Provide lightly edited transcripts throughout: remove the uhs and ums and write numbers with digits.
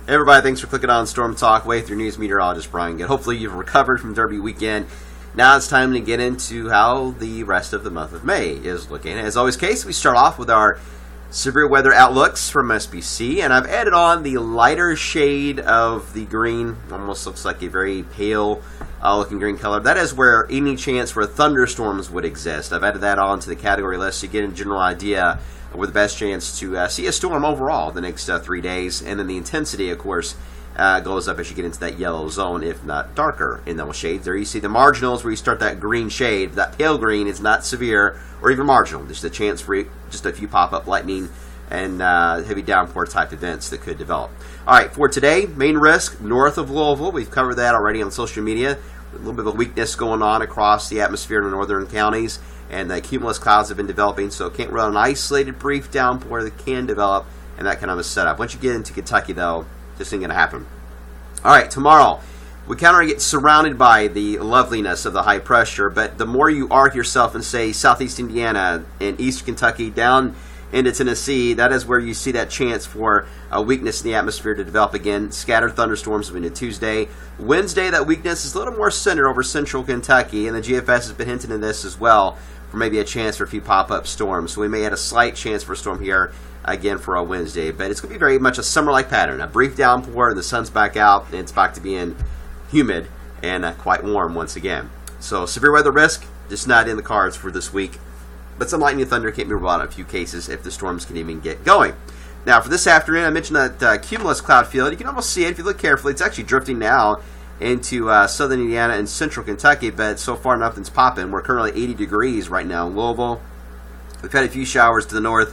Hey everybody, thanks for clicking on Storm Talk with your news meteorologist Brian Good. Hopefully you've recovered from Derby weekend. Now it's time to get into how the rest of the month of May is looking. As always, Case, we start off with our severe weather outlooks from SBC, and I've added on the lighter shade of the green. Almost looks like a very pale looking green color. That is where any chance for thunderstorms would exist. I've added that on to the category list to get a general idea with the best chance to see a storm overall the next 3 days. And then the intensity, of course, goes up as you get into that yellow zone, if not darker in those shades. There you see the marginals where you start that green shade. That pale green is not severe or even marginal. There's a chance for just a few pop-up lightning and heavy downpour type events that could develop. All right, for today, main risk north of Louisville. We've covered that already on social media. A little bit of a weakness going on across the atmosphere in the northern counties. And the cumulus clouds have been developing, so can't run an isolated brief downpour that can develop, and that kind of a setup. Once you get into Kentucky, though, this ain't going to happen. All right, tomorrow, we kind of get surrounded by the loveliness of the high pressure, but the more you arc yourself in, say, southeast Indiana and eastern Kentucky down into Tennessee, that is where you see that chance for a weakness in the atmosphere to develop again. Scattered thunderstorms into Tuesday. Wednesday, that weakness is a little more centered over central Kentucky, and the GFS has been hinting at this as well, for maybe a chance for a few pop-up storms. So we may have a slight chance for a storm here again for a Wednesday, but it's going to be very much a summer-like pattern. A brief downpour, and the sun's back out, and it's back to being humid and quite warm once again. So severe weather risk, just not in the cards for this week. But some lightning and thunder can't be ruled out in a few cases if the storms can even get going. Now, for this afternoon, I mentioned that cumulus cloud field. You can almost see it if you look carefully. It's actually drifting now into southern Indiana and central Kentucky, but so far nothing's popping. We're currently 80 degrees right now in Louisville. We've had a few showers to the north.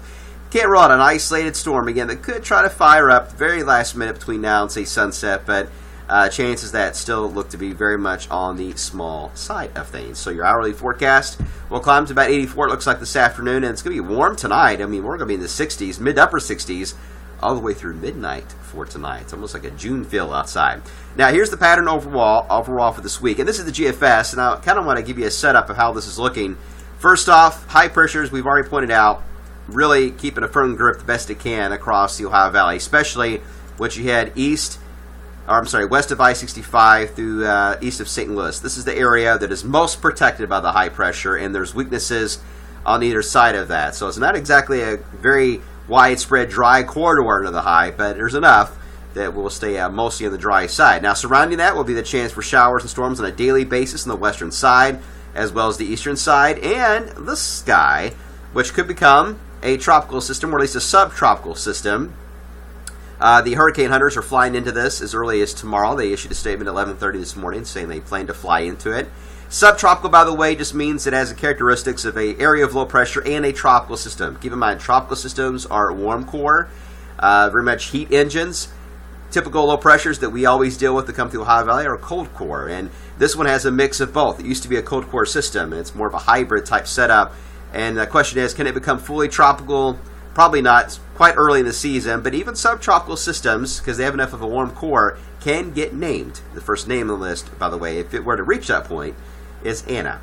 Can't rule out an isolated storm again that could try to fire up the very last minute between now and, say, sunset, but chances that still look to be very much on the small side of things. So your hourly forecast will climb to about 84, it looks like, this afternoon, and it's going to be warm tonight. I mean, we're going to be in the 60s, mid-upper 60s, all the way through midnight for tonight. It's almost like a June feel outside. Now, here's the pattern overall for this week, and this is the GFS, and I kind of want to give you a setup of how this is looking. First off, high pressures, we've already pointed out, really keeping a firm grip the best it can across the Ohio Valley, especially once you head west of I-65 through east of St. Louis. This is the area that is most protected by the high pressure, and there's weaknesses on either side of that. So it's not exactly a very widespread dry corridor under the high, but there's enough that will stay mostly on the dry side. Now, surrounding that will be the chance for showers and storms on a daily basis on the western side, as well as the eastern side, and the sky, which could become a tropical system, or at least a subtropical system. The hurricane hunters are flying into this as early as tomorrow. They issued a statement at 11:30 this morning saying they plan to fly into it. Subtropical, by the way, just means it has the characteristics of an area of low pressure and a tropical system. Keep in mind, tropical systems are warm core, very much heat engines. Typical low pressures that we always deal with that come through Ohio Valley are cold core, and this one has a mix of both. It used to be a cold core system, and it's more of a hybrid type setup. And the question is, can it become fully tropical? Probably not quite early in the season, but even subtropical systems, because they have enough of a warm core, can get named. The first name on the list, by the way, if it were to reach that point, is Anna.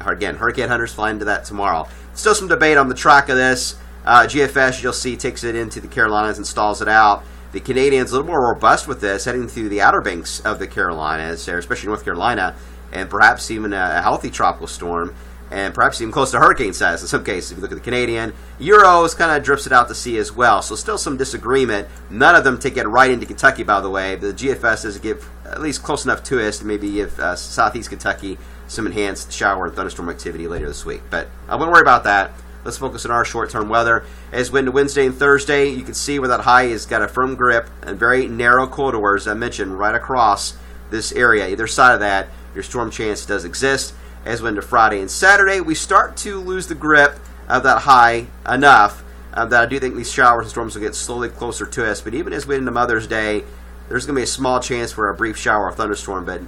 Again, hurricane hunters fly into that tomorrow. Still some debate on the track of this. GFS, you'll see, takes it into the Carolinas and stalls it out. The Canadians a little more robust with this, heading through the outer banks of the Carolinas, especially North Carolina, and perhaps even a healthy tropical storm, and perhaps even close to hurricane status in some cases. If you look at the Canadian, Euros kind of drifts it out to sea as well. So still some disagreement. None of them take it right into Kentucky, by the way. The GFS does give at least close enough to us to maybe give southeast Kentucky some enhanced shower and thunderstorm activity later this week. But I wouldn't worry about that. Let's focus on our short-term weather. As we into Wednesday and Thursday, you can see where that high has got a firm grip and very narrow corridors, I mentioned, right across this area. Either side of that, your storm chance does exist. As we into Friday and Saturday, we start to lose the grip of that high enough that I do think these showers and storms will get slowly closer to us. But even as we into Mother's Day, there's going to be a small chance for a brief shower or thunderstorm, but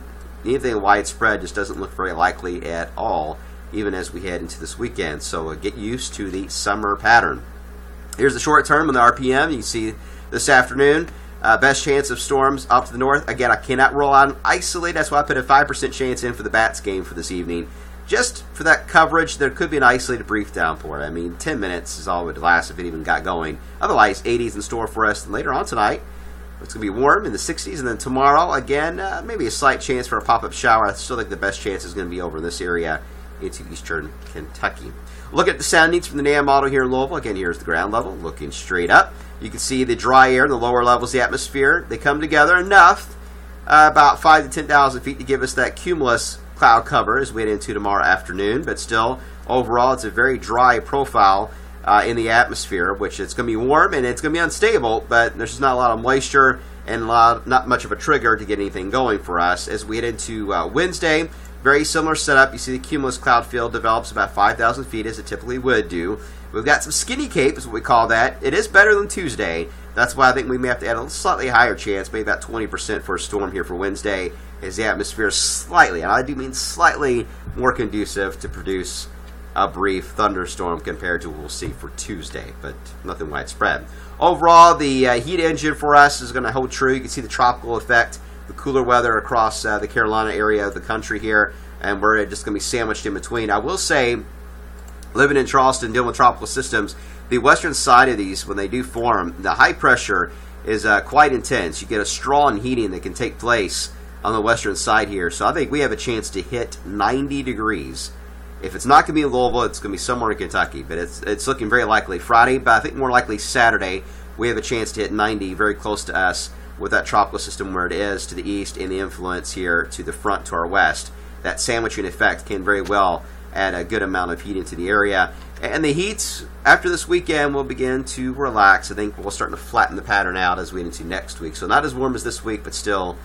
anything widespread just doesn't look very likely at all, even as we head into this weekend. So get used to the summer pattern. Here's the short term on the RPM. You can see this afternoon, best chance of storms up to the north. Again, I cannot roll out and isolate. That's why I put a 5% chance in for the Bats game for this evening. Just for that coverage, there could be an isolated brief downpour. I mean, 10 minutes is all it would last if it even got going. Otherwise, 80s in store for us. And later on tonight, It's going to be warm in the 60s, and then tomorrow, again, maybe a slight chance for a pop-up shower. I still think the best chance is going to be over in this area into eastern Kentucky. Look at the soundings from the NAM model here in Louisville. Again, here's the ground level, looking straight up. You can see the dry air in the lower levels of the atmosphere. They come together enough, about 5 to 10,000 feet, to give us that cumulus cloud cover as we head into tomorrow afternoon. But still, overall, it's a very dry profile in the atmosphere, which it's going to be warm and it's going to be unstable, but there's just not a lot of moisture and not much of a trigger to get anything going for us. As we head into Wednesday, very similar setup. You see the cumulus cloud field develops about 5,000 feet as it typically would do. We've got some skinny cape is what we call that. It is better than Tuesday. That's why I think we may have to add a slightly higher chance, maybe about 20% for a storm here for Wednesday, as the atmosphere is slightly, and I do mean slightly, more conducive to produce a brief thunderstorm compared to what we'll see for Tuesday, but nothing widespread. Overall, the heat engine for us is going to hold true. You can see the tropical effect, the cooler weather across the Carolina area of the country here, and we're just going to be sandwiched in between. I will say, living in Charleston, dealing with tropical systems, the western side of these, when they do form, the high pressure is quite intense. You get a strong heating that can take place on the western side here, so I think we have a chance to hit 90 degrees. If it's not going to be in Louisville, it's going to be somewhere in Kentucky. But it's looking very likely Friday, but I think more likely Saturday, we have a chance to hit 90 very close to us with that tropical system where it is to the east and the influence here to the front to our west. That sandwiching effect can very well add a good amount of heat into the area. And the heat, after this weekend, will begin to relax. I think we'll start to flatten the pattern out as we get into next week. So not as warm as this week, but still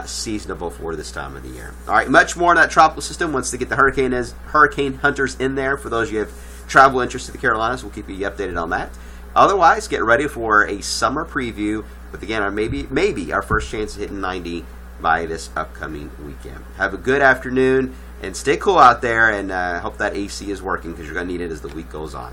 seasonable for this time of the year. All right, much more on that tropical system once they get the hurricane hunters in there. For those of you who have travel interest to the Carolinas, we'll keep you updated on that. Otherwise, get ready for a summer preview with, again, our maybe our first chance of hitting 90 by this upcoming weekend. Have a good afternoon and stay cool out there, and hope that AC is working because you're going to need it as the week goes on.